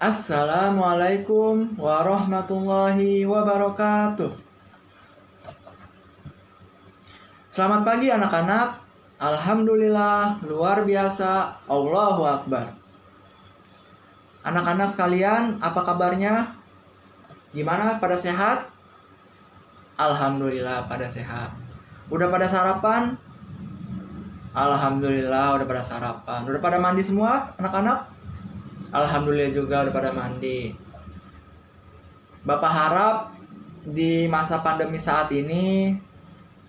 Assalamualaikum warahmatullahi wabarakatuh. Selamat pagi anak-anak. Alhamdulillah, luar biasa. Allahu Akbar. Anak-anak sekalian, apa kabarnya? Gimana, pada sehat? Alhamdulillah pada sehat. Udah pada sarapan? Alhamdulillah udah pada sarapan. Udah pada mandi semua anak-anak? Alhamdulillah juga udah pada mandi. Bapak harap di masa pandemi saat ini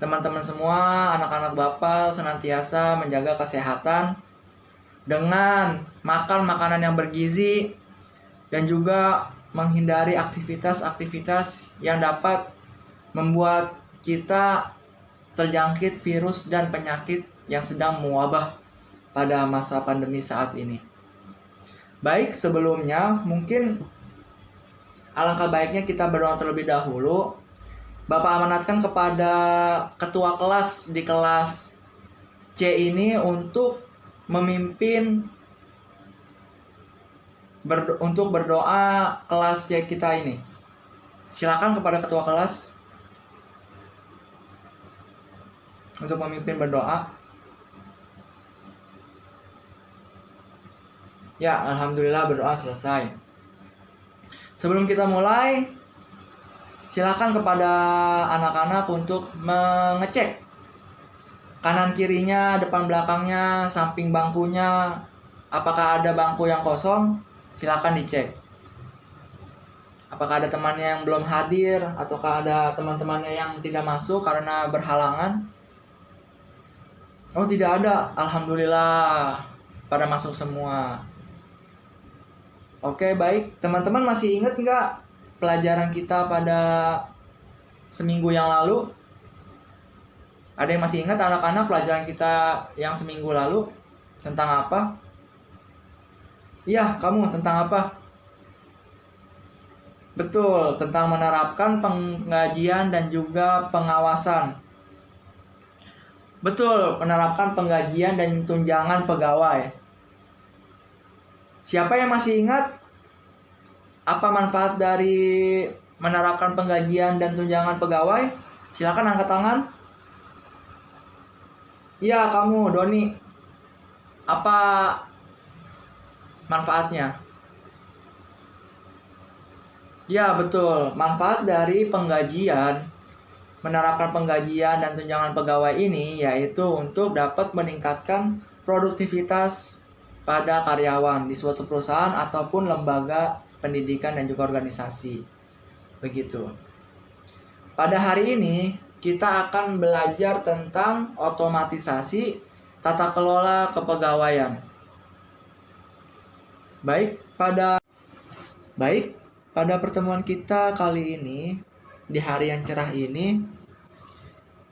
teman-teman semua, anak-anak Bapak senantiasa menjaga kesehatan dengan makan makanan yang bergizi dan juga menghindari aktivitas-aktivitas yang dapat membuat kita terjangkit virus dan penyakit yang sedang mewabah pada masa pandemi saat ini. Baik, sebelumnya mungkin alangkah baiknya kita berdoa terlebih dahulu. Bapak amanatkan kepada ketua kelas di kelas C ini untuk memimpin untuk berdoa kelas C kita ini. Silakan kepada ketua kelas untuk memimpin berdoa. Ya, alhamdulillah berdoa selesai. Sebelum kita mulai, silakan kepada anak-anak untuk mengecek kanan kirinya, depan belakangnya, samping bangkunya. Apakah ada bangku yang kosong? Silakan dicek. Apakah ada temannya yang belum hadir, ataukah ada teman-temannya yang tidak masuk karena berhalangan? Oh, tidak ada. Alhamdulillah pada masuk semua. Oke, baik. Teman-teman masih ingat nggak pelajaran kita pada seminggu yang lalu? Ada yang masih ingat anak-anak pelajaran kita yang seminggu lalu? Tentang apa? Iya, kamu tentang apa? Betul, tentang menerapkan penggajian dan juga pengawasan. Betul, menerapkan penggajian dan tunjangan pegawai. Siapa yang masih ingat apa manfaat dari menerapkan penggajian dan tunjangan pegawai? Silakan angkat tangan. Iya, kamu, Doni. Apa manfaatnya? Ya, betul. Manfaat dari menerapkan penggajian dan tunjangan pegawai ini yaitu untuk dapat meningkatkan produktivitas pada karyawan di suatu perusahaan ataupun lembaga pendidikan dan juga organisasi. Begitu. Pada hari ini kita akan belajar tentang otomatisasi tata kelola kepegawaian. Baik, pada pertemuan kita kali ini di hari yang cerah ini,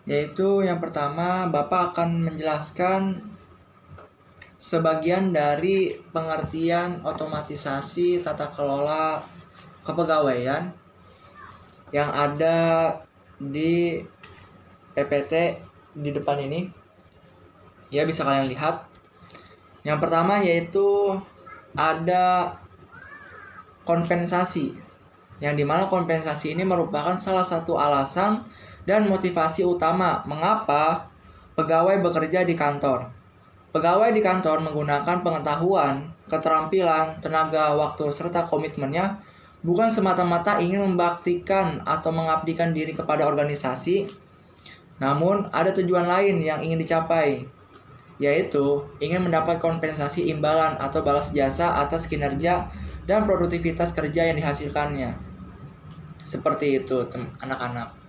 yaitu yang pertama Bapak akan menjelaskan sebagian dari pengertian otomatisasi tata kelola kepegawaian yang ada di PPT di depan ini. Ya, bisa kalian lihat. Yang pertama yaitu ada kompensasi, yang dimana kompensasi ini merupakan salah satu alasan dan motivasi utama mengapa pegawai bekerja di kantor. Pegawai di kantor menggunakan pengetahuan, keterampilan, tenaga waktu, serta komitmennya bukan semata-mata ingin membaktikan atau mengabdikan diri kepada organisasi, namun ada tujuan lain yang ingin dicapai, yaitu ingin mendapat kompensasi imbalan atau balas jasa atas kinerja dan produktivitas kerja yang dihasilkannya. Seperti itu, anak-anak.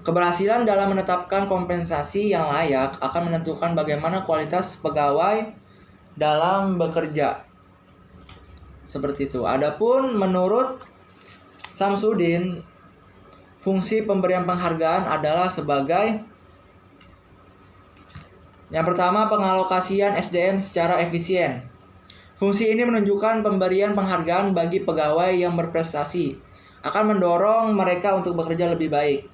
Keberhasilan dalam menetapkan kompensasi yang layak akan menentukan bagaimana kualitas pegawai dalam bekerja. Seperti itu. Adapun menurut Samsudin, fungsi pemberian penghargaan adalah sebagai yang pertama, pengalokasian SDM secara efisien. Fungsi ini menunjukkan pemberian penghargaan bagi pegawai yang berprestasi akan mendorong mereka untuk bekerja lebih baik.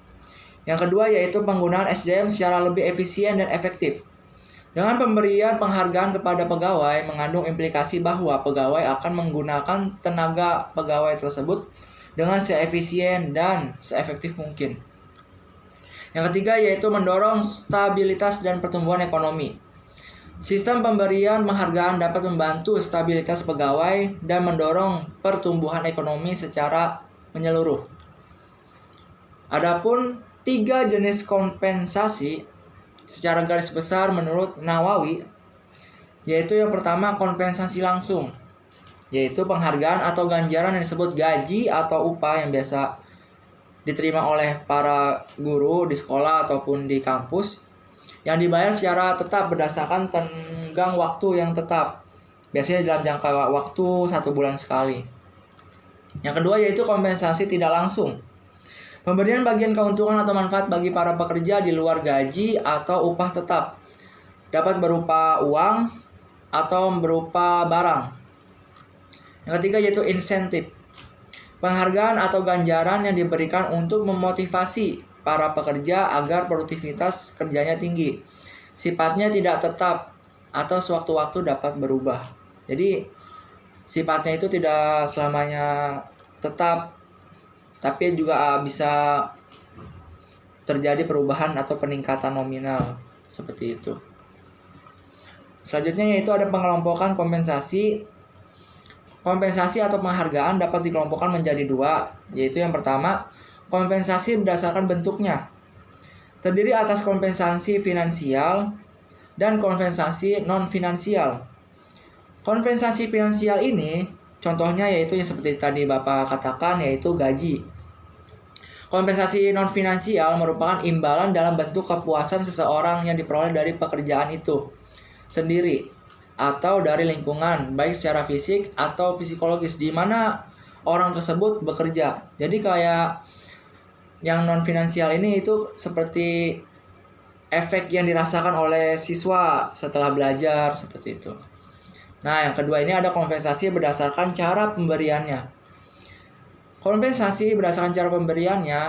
Yang kedua yaitu penggunaan SDM secara lebih efisien dan efektif. Dengan pemberian penghargaan kepada pegawai mengandung implikasi bahwa pegawai akan menggunakan tenaga pegawai tersebut dengan seefisien dan seefektif mungkin. Yang ketiga yaitu mendorong stabilitas dan pertumbuhan ekonomi. Sistem pemberian penghargaan dapat membantu stabilitas pegawai dan mendorong pertumbuhan ekonomi secara menyeluruh. Adapun 3 jenis kompensasi secara garis besar menurut Nawawi, yaitu yang pertama kompensasi langsung, yaitu penghargaan atau ganjaran yang disebut gaji atau upah yang biasa diterima oleh para guru di sekolah ataupun di kampus, yang dibayar secara tetap berdasarkan tenggang waktu yang tetap, biasanya dalam jangka waktu 1 bulan sekali. Yang kedua yaitu kompensasi tidak langsung, pemberian bagian keuntungan atau manfaat bagi para pekerja di luar gaji atau upah tetap, dapat berupa uang atau berupa barang. Yang ketiga yaitu insentif, penghargaan atau ganjaran yang diberikan untuk memotivasi para pekerja agar produktivitas kerjanya tinggi. Sifatnya tidak tetap atau sewaktu-waktu dapat berubah. Jadi sifatnya itu tidak selamanya tetap, tapi juga bisa terjadi perubahan atau peningkatan nominal seperti itu. Selanjutnya yaitu ada pengelompokan kompensasi. Kompensasi atau penghargaan dapat dikelompokkan menjadi 2, yaitu yang pertama, kompensasi berdasarkan bentuknya. Terdiri atas kompensasi finansial dan kompensasi non-finansial. Kompensasi finansial ini contohnya yaitu yang seperti tadi Bapak katakan, yaitu gaji. Kompensasi non-finansial merupakan imbalan dalam bentuk kepuasan seseorang yang diperoleh dari pekerjaan itu sendiri atau dari lingkungan, baik secara fisik atau psikologis di mana orang tersebut bekerja. Jadi kayak yang non-finansial ini itu seperti efek yang dirasakan oleh siswa setelah belajar, seperti itu. Nah, yang kedua ini ada kompensasi berdasarkan cara pemberiannya. Kompensasi berdasarkan cara pemberiannya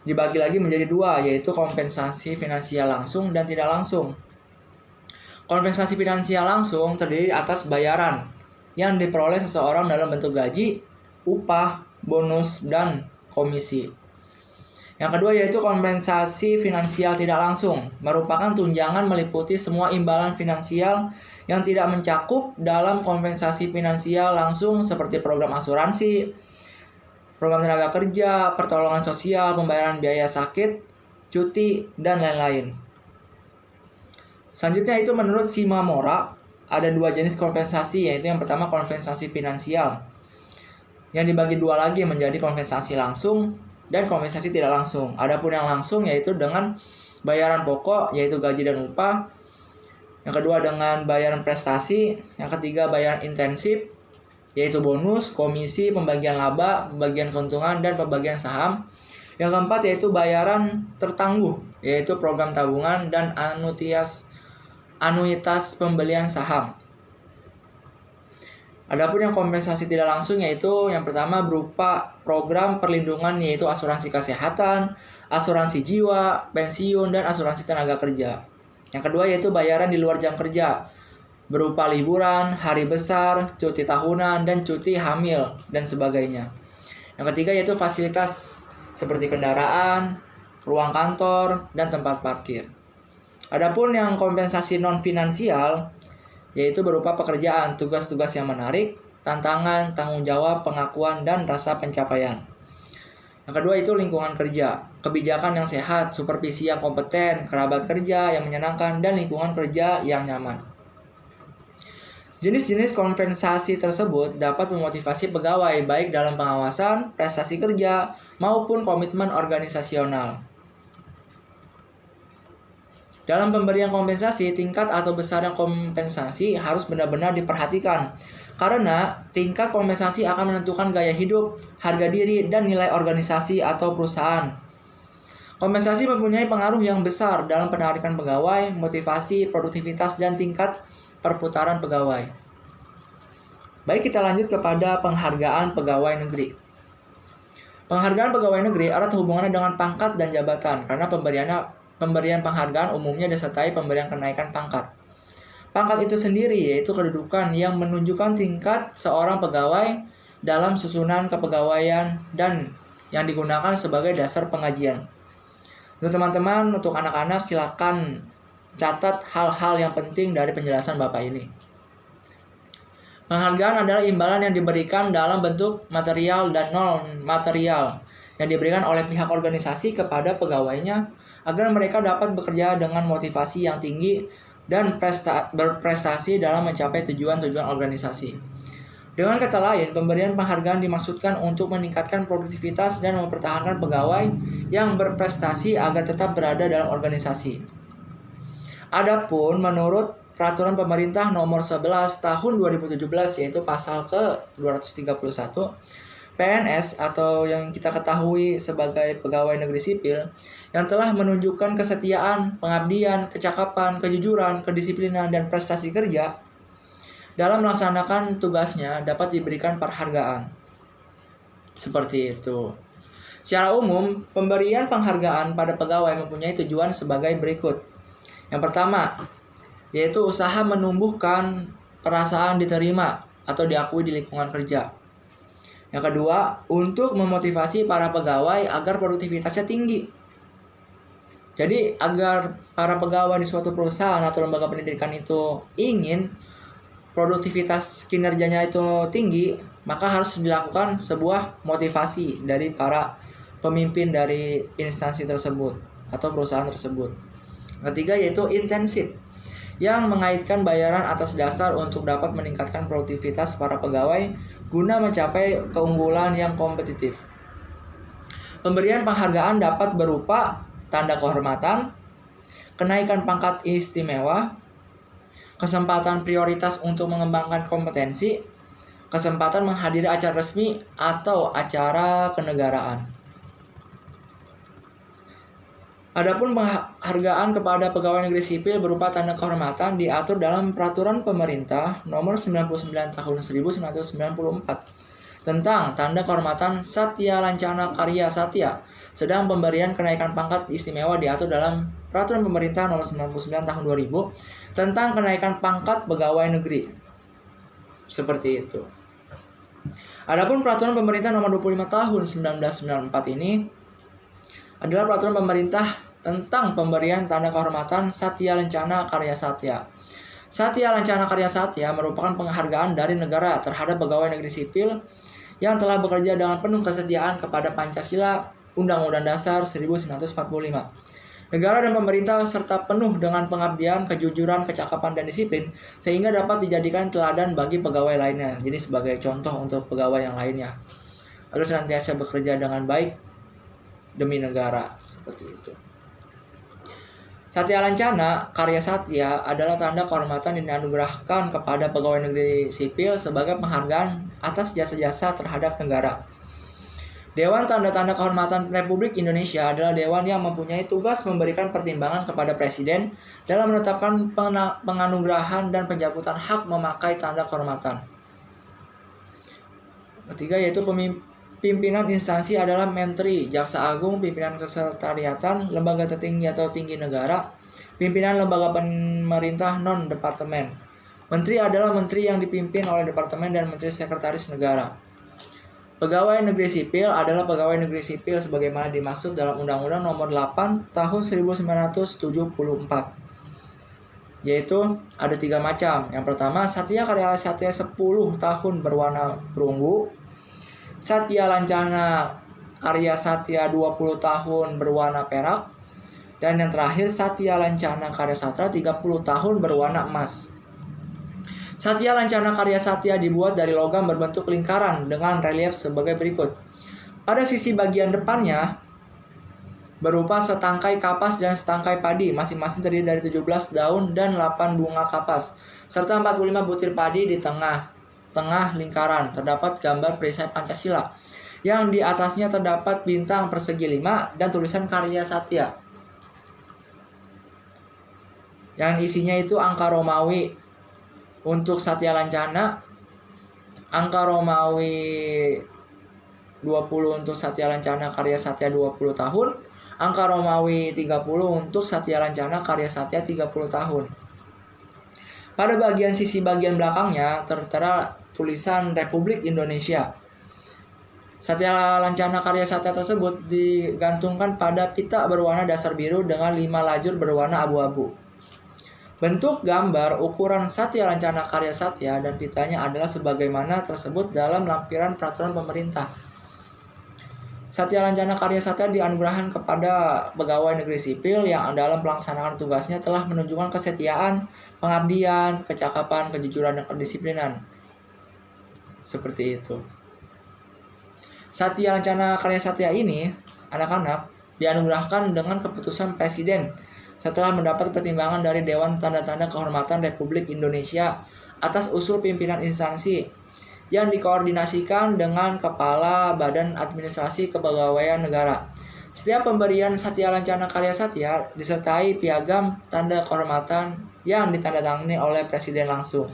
dibagi lagi menjadi 2, yaitu kompensasi finansial langsung dan tidak langsung. Kompensasi finansial langsung terdiri atas bayaran yang diperoleh seseorang dalam bentuk gaji, upah, bonus, dan komisi. Yang kedua yaitu kompensasi finansial tidak langsung, merupakan tunjangan meliputi semua imbalan finansial yang tidak mencakup dalam kompensasi finansial langsung seperti program asuransi, program tenaga kerja, pertolongan sosial, pembayaran biaya sakit, cuti, dan lain-lain. Selanjutnya itu menurut Shimamura ada 2 jenis kompensasi, yaitu yang pertama kompensasi finansial yang dibagi 2 lagi menjadi kompensasi langsung dan kompensasi tidak langsung. Adapun yang langsung yaitu dengan bayaran pokok yaitu gaji dan upah, yang kedua dengan bayaran prestasi, yang ketiga bayaran intensif yaitu bonus, komisi, pembagian laba, pembagian keuntungan, dan pembagian saham. Yang keempat yaitu bayaran tertangguh yaitu program tabungan dan anuitas pembelian saham. Adapun yang kompensasi tidak langsung yaitu yang pertama berupa program perlindungan yaitu asuransi kesehatan, asuransi jiwa, pensiun, dan asuransi tenaga kerja. Yang kedua yaitu bayaran di luar jam kerja berupa liburan, hari besar, cuti tahunan, dan cuti hamil, dan sebagainya. Yang ketiga yaitu fasilitas seperti kendaraan, ruang kantor, dan tempat parkir. Adapun yang kompensasi non-finansial yaitu berupa pekerjaan, tugas-tugas yang menarik, tantangan, tanggung jawab, pengakuan, dan rasa pencapaian. Yang kedua itu lingkungan kerja, kebijakan yang sehat, supervisi yang kompeten, kerabat kerja yang menyenangkan, dan lingkungan kerja yang nyaman. Jenis-jenis kompensasi tersebut dapat memotivasi pegawai baik dalam pengawasan, prestasi kerja, maupun komitmen organisasional. Dalam pemberian kompensasi, tingkat atau besarnya kompensasi harus benar-benar diperhatikan. Karena tingkat kompensasi akan menentukan gaya hidup, harga diri, dan nilai organisasi atau perusahaan. Kompensasi mempunyai pengaruh yang besar dalam penarikan pegawai, motivasi, produktivitas, dan tingkat perputaran pegawai. Baik, kita lanjut kepada penghargaan pegawai negeri. Penghargaan pegawai negeri erat hubungannya dengan pangkat dan jabatan karena pemberiannya pemberian penghargaan umumnya disertai pemberian kenaikan pangkat. Pangkat itu sendiri yaitu kedudukan yang menunjukkan tingkat seorang pegawai dalam susunan kepegawaian dan yang digunakan sebagai dasar pengajian. Untuk teman-teman, untuk anak-anak silakan catat hal-hal yang penting dari penjelasan Bapak ini. Penghargaan adalah imbalan yang diberikan dalam bentuk material dan non-material yang diberikan oleh pihak organisasi kepada pegawainya agar mereka dapat bekerja dengan motivasi yang tinggi dan berprestasi dalam mencapai tujuan-tujuan organisasi. Dengan kata lain, pemberian penghargaan dimaksudkan untuk meningkatkan produktivitas dan mempertahankan pegawai yang berprestasi agar tetap berada dalam organisasi. Adapun menurut Peraturan Pemerintah Nomor 11 Tahun 2017 yaitu pasal ke-231, PNS atau yang kita ketahui sebagai pegawai negeri sipil yang telah menunjukkan kesetiaan, pengabdian, kecakapan, kejujuran, kedisiplinan, dan prestasi kerja dalam melaksanakan tugasnya dapat diberikan penghargaan. Seperti itu. Secara umum, pemberian penghargaan pada pegawai mempunyai tujuan sebagai berikut. Yang pertama, yaitu usaha menumbuhkan perasaan diterima atau diakui di lingkungan kerja. Yang kedua, untuk memotivasi para pegawai agar produktivitasnya tinggi. Jadi, agar para pegawai di suatu perusahaan atau lembaga pendidikan itu ingin produktivitas kinerjanya itu tinggi, maka harus dilakukan sebuah motivasi dari para pemimpin dari instansi tersebut atau perusahaan tersebut. Ketiga, yaitu intensif, yang mengaitkan bayaran atas dasar untuk dapat meningkatkan produktivitas para pegawai guna mencapai keunggulan yang kompetitif. Pemberian penghargaan dapat berupa tanda kehormatan, kenaikan pangkat istimewa, kesempatan prioritas untuk mengembangkan kompetensi, kesempatan menghadiri acara resmi atau acara kenegaraan. Adapun penghargaan kepada pegawai negeri sipil berupa tanda kehormatan diatur dalam Peraturan Pemerintah Nomor 99 Tahun 1994 tentang tanda kehormatan Satya Lancana Karya Satya, sedang pemberian kenaikan pangkat istimewa diatur dalam Peraturan Pemerintah Nomor 99 Tahun 2000 tentang kenaikan pangkat pegawai negeri. Seperti itu. Adapun Peraturan Pemerintah Nomor 25 Tahun 1994 ini adalah peraturan pemerintah tentang pemberian tanda kehormatan Satya Lancana Karya Satya. Satya Lancana Karya Satya merupakan penghargaan dari negara terhadap pegawai negeri sipil yang telah bekerja dengan penuh kesetiaan kepada Pancasila, Undang-Undang Dasar 1945. Negara dan pemerintah serta penuh dengan pengabdian, kejujuran, kecakapan, dan disiplin sehingga dapat dijadikan teladan bagi pegawai lainnya. Jadi sebagai contoh untuk pegawai yang lainnya agar senantiasa bekerja dengan baik demi negara, seperti itu. Satya Lancana Karya Satya adalah tanda kehormatan yang dianugerahkan kepada pegawai negeri sipil sebagai penghargaan atas jasa-jasa terhadap negara. Dewan Tanda-Tanda Kehormatan Republik Indonesia adalah dewan yang mempunyai tugas memberikan pertimbangan kepada Presiden dalam menetapkan penganugerahan dan pencabutan hak memakai tanda kehormatan. Ketiga, yaitu pimpinan instansi adalah Menteri, Jaksa Agung, pimpinan Kesekretariatan, lembaga tertinggi atau tinggi negara, pimpinan lembaga pemerintah non-departemen. Menteri adalah menteri yang dipimpin oleh departemen dan menteri sekretaris negara. Pegawai negeri sipil adalah pegawai negeri sipil sebagaimana dimaksud dalam Undang-Undang Nomor 8 Tahun 1974. Yaitu ada 3 macam. Yang pertama, Satya Karya Satya 10 tahun berwarna perunggu. Satya Lancana Karya Satya 20 tahun berwarna perak. Dan yang terakhir, Satya Lancana Karya Satya 30 tahun berwarna emas. Satya Lancana Karya Satya dibuat dari logam berbentuk lingkaran dengan relief sebagai berikut. Pada sisi bagian depannya berupa setangkai kapas dan setangkai padi, masing-masing terdiri dari 17 daun dan 8 bunga kapas, serta 45 butir padi di tengah lingkaran. Terdapat gambar perisai Pancasila, yang di atasnya terdapat bintang persegi 5 dan tulisan Karya Satya. Yang isinya itu angka Romawi untuk Satya Lancana, angka Romawi 20 untuk Satya Lancana Karya Satya 20 tahun, angka Romawi 30 untuk Satya Lancana Karya Satya 30 tahun. Pada bagian sisi bagian belakangnya tertera tulisan Republik Indonesia. Satya Lancana Karya Satya tersebut digantungkan pada pita berwarna dasar biru dengan 5 lajur berwarna abu-abu. Bentuk gambar ukuran Satya Lancana Karya Satya dan pitanya adalah sebagaimana tersebut dalam lampiran peraturan pemerintah. Satya Lancana Karya Satya dianugerahkan kepada pegawai negeri sipil yang dalam pelaksanaan tugasnya telah menunjukkan kesetiaan, pengabdian, kecakapan, kejujuran, dan kedisiplinan. Seperti itu. Satya Lancana Karya Satya ini, anak-anak, dianugerahkan dengan keputusan Presiden setelah mendapat pertimbangan dari Dewan Tanda-Tanda Kehormatan Republik Indonesia atas usul pimpinan instansi yang dikoordinasikan dengan Kepala Badan Administrasi Kepegawaian Negara. Setiap pemberian Satya Lancana Karya Satya disertai piagam tanda kehormatan yang ditandatangani oleh Presiden langsung.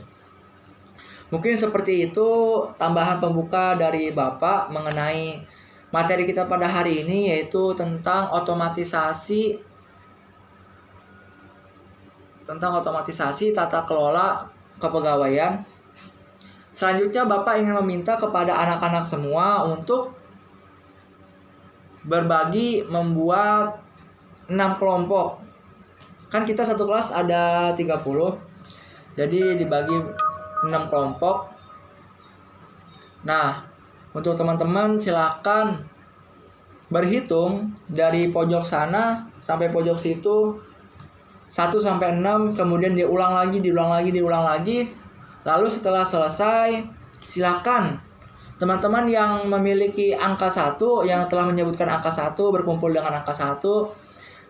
Mungkin seperti itu tambahan pembuka dari Bapak mengenai materi kita pada hari ini, yaitu tentang otomatisasi tata kelola kepegawaian. Selanjutnya Bapak ingin meminta kepada anak-anak semua untuk berbagi membuat 6 kelompok. Kan kita satu kelas ada 30. Jadi dibagi 6 kelompok. Nah, untuk teman-teman silakan berhitung dari pojok sana sampai pojok situ 1 sampai 6, kemudian diulang lagi. Lalu setelah selesai, silakan teman-teman yang memiliki angka 1, yang telah menyebutkan angka 1 berkumpul dengan angka 1.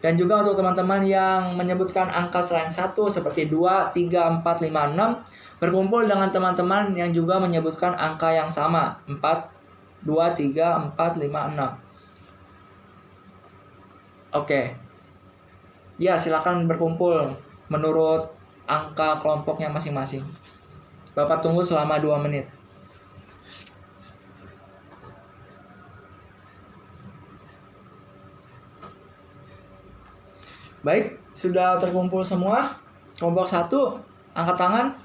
Dan juga untuk teman-teman yang menyebutkan angka selain 1 seperti 2, 3, 4, 5, 6 berkumpul dengan teman-teman yang juga menyebutkan angka yang sama 4, 2, 3, 4, 5, 6. Oke. Ya, silakan berkumpul menurut angka kelompoknya masing-masing. Bapak tunggu selama 2 menit. Baik, sudah terkumpul semua. Kelompok 1, angkat tangan.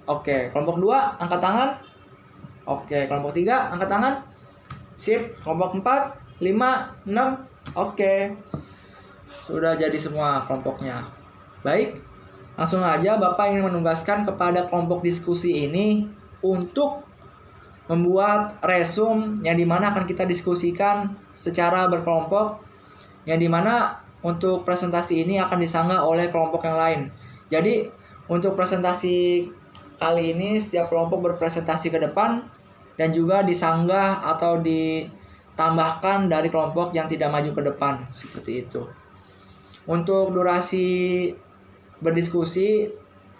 Oke, kelompok 2, angkat tangan. Oke, kelompok 3, angkat tangan. Sip, kelompok 4, 5, 6. Oke. Sudah jadi semua kelompoknya. Baik, langsung aja Bapak ingin menugaskan kepada kelompok diskusi ini untuk membuat resume yang dimana akan kita diskusikan secara berkelompok, yang dimana untuk presentasi ini akan disanggah oleh kelompok yang lain. Jadi untuk presentasi kali ini setiap kelompok berpresentasi ke depan dan juga disanggah atau ditambahkan dari kelompok yang tidak maju ke depan, seperti itu. Untuk durasi berdiskusi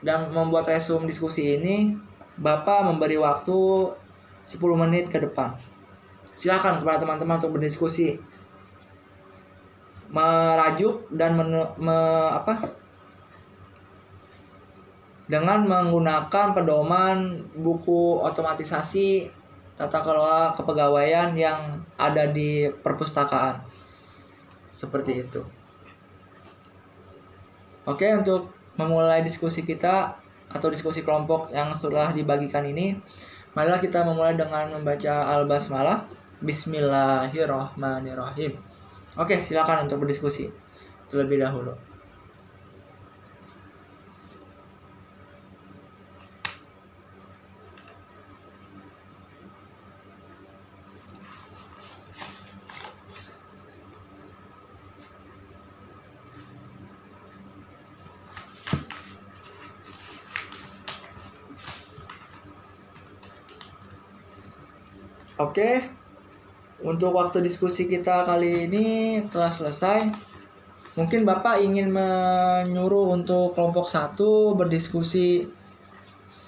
dan membuat resume diskusi ini, Bapak memberi waktu 10 menit ke depan. Silakan kepada teman-teman untuk berdiskusi, merajuk dan dengan menggunakan pedoman buku otomatisasi tata kelola kepegawaian yang ada di perpustakaan. Seperti itu. Oke, untuk memulai diskusi kita atau diskusi kelompok yang sudah dibagikan ini, marilah kita memulai dengan membaca Al-Basmalah. Bismillahirrahmanirrahim. Oke, silakan untuk berdiskusi terlebih dahulu. Oke, untuk waktu diskusi kita kali ini telah selesai. Mungkin Bapak ingin menyuruh untuk kelompok 1 berdiskusi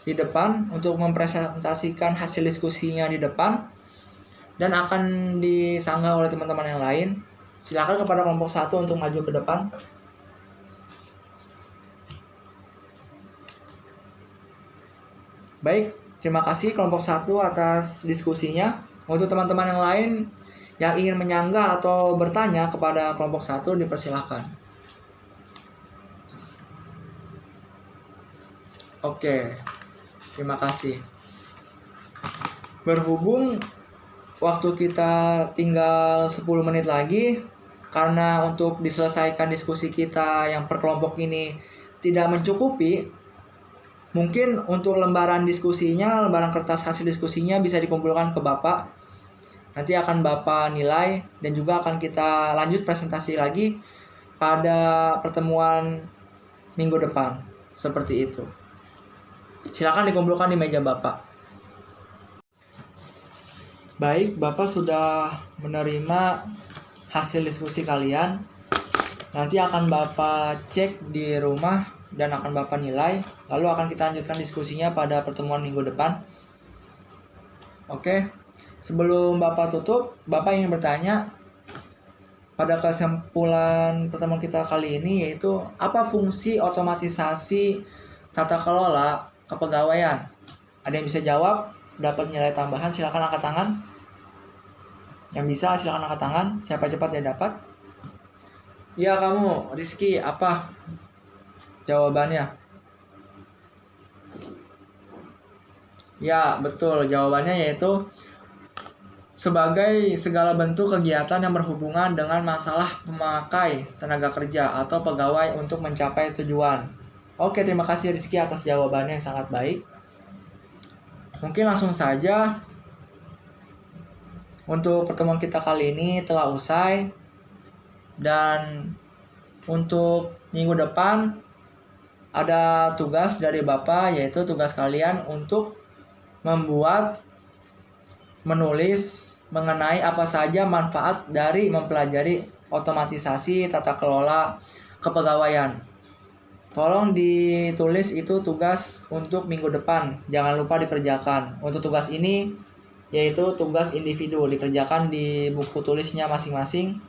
di depan untuk mempresentasikan hasil diskusinya di depan dan akan disanggah oleh teman-teman yang lain. Silakan kepada kelompok 1 untuk maju ke depan. Baik, terima kasih kelompok 1 atas diskusinya. Untuk teman-teman yang lain Yang ingin menyanggah atau bertanya kepada kelompok 1 dipersilahkan. Oke, terima kasih. Berhubung waktu kita tinggal 10 menit lagi, karena untuk diselesaikan diskusi kita yang per kelompok ini tidak mencukupi, mungkin untuk lembaran diskusinya, lembaran kertas hasil diskusinya bisa dikumpulkan ke Bapak. Nanti akan Bapak nilai dan juga akan kita lanjut presentasi lagi pada pertemuan minggu depan. Seperti itu. Silakan dikumpulkan di meja Bapak. Baik, Bapak sudah menerima hasil diskusi kalian. Nanti akan Bapak cek di rumah dan akan Bapak nilai. Lalu akan kita lanjutkan diskusinya pada pertemuan minggu depan. Oke, sebelum Bapak tutup, Bapak ingin bertanya pada kesimpulan pertemuan kita kali ini, yaitu apa fungsi otomatisasi tata kelola kepegawaian? Ada yang bisa jawab? Dapat nilai tambahan, silakan angkat tangan. Yang bisa silakan angkat tangan. Siapa cepat dia dapat. Ya, kamu Rizky, apa jawabannya? Ya, betul, jawabannya yaitu sebagai segala bentuk kegiatan yang berhubungan dengan masalah pemakai tenaga kerja atau pegawai untuk mencapai tujuan. Oke, terima kasih Rizky atas jawabannya yang sangat baik. Mungkin langsung saja untuk pertemuan kita kali ini telah usai, dan untuk minggu depan ada tugas dari Bapak, yaitu tugas kalian untuk menulis mengenai apa saja manfaat dari mempelajari otomatisasi tata kelola kepegawaian. Tolong ditulis itu tugas untuk minggu depan, jangan lupa dikerjakan. Untuk tugas ini, yaitu tugas individu, dikerjakan di buku tulisnya masing-masing.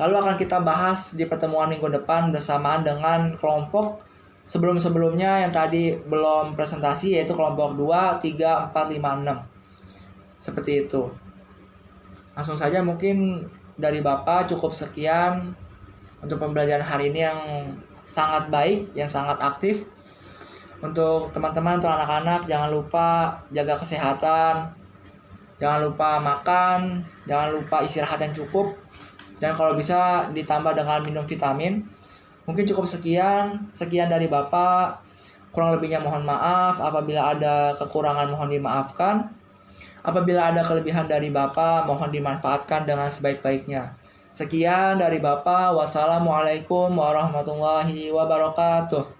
Lalu akan kita bahas di pertemuan minggu depan bersamaan dengan kelompok sebelum-sebelumnya yang tadi belum presentasi, yaitu kelompok 2, 3, 4, 5, 6. Seperti itu. Langsung saja mungkin dari Bapak cukup sekian untuk pembelajaran hari ini yang sangat baik, yang sangat aktif. Untuk teman-teman, untuk anak-anak, jangan lupa jaga kesehatan, jangan lupa makan, jangan lupa istirahat yang cukup, dan kalau bisa ditambah dengan minum vitamin. Mungkin cukup sekian dari Bapak. Kurang lebihnya mohon maaf. Apabila ada kekurangan mohon dimaafkan. Apabila ada kelebihan dari Bapak mohon dimanfaatkan dengan sebaik-baiknya. Sekian dari Bapak. Wassalamualaikum warahmatullahi wabarakatuh.